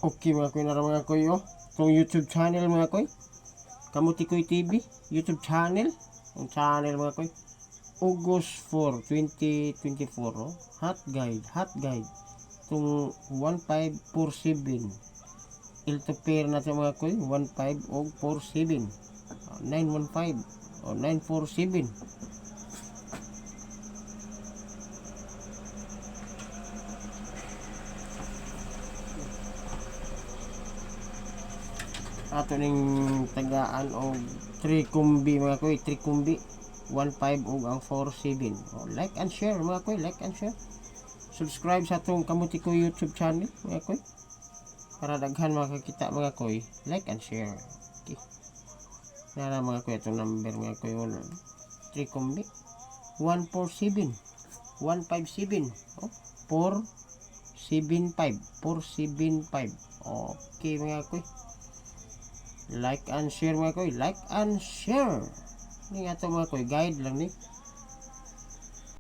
Okay mga koy, nara mga koy, oh. Itong YouTube channel mga koy. Kamuti Koy TV, YouTube channel. Ang channel mga koy. August 4, 2024, oh. Hot guide. Itong 1547. Ilto pair natin mga koy, 15 o 47. 915 o 947. Ato ning tagaan o 3 kumbi mga koy, 3 kumbi 15 ug ang 47. Like and share mga koy, like and share. Subscribe sa atong Kamuti Koy YouTube channel mga koy, para daghan makakita mga koy. Like and share. Okay. Nara mga koy itong number mga koy, 3 kumbi 147 157 oh, 475 475. Okay mga koy, like and share mga koy, like and share. Ni ato mga koy, guide lang ni.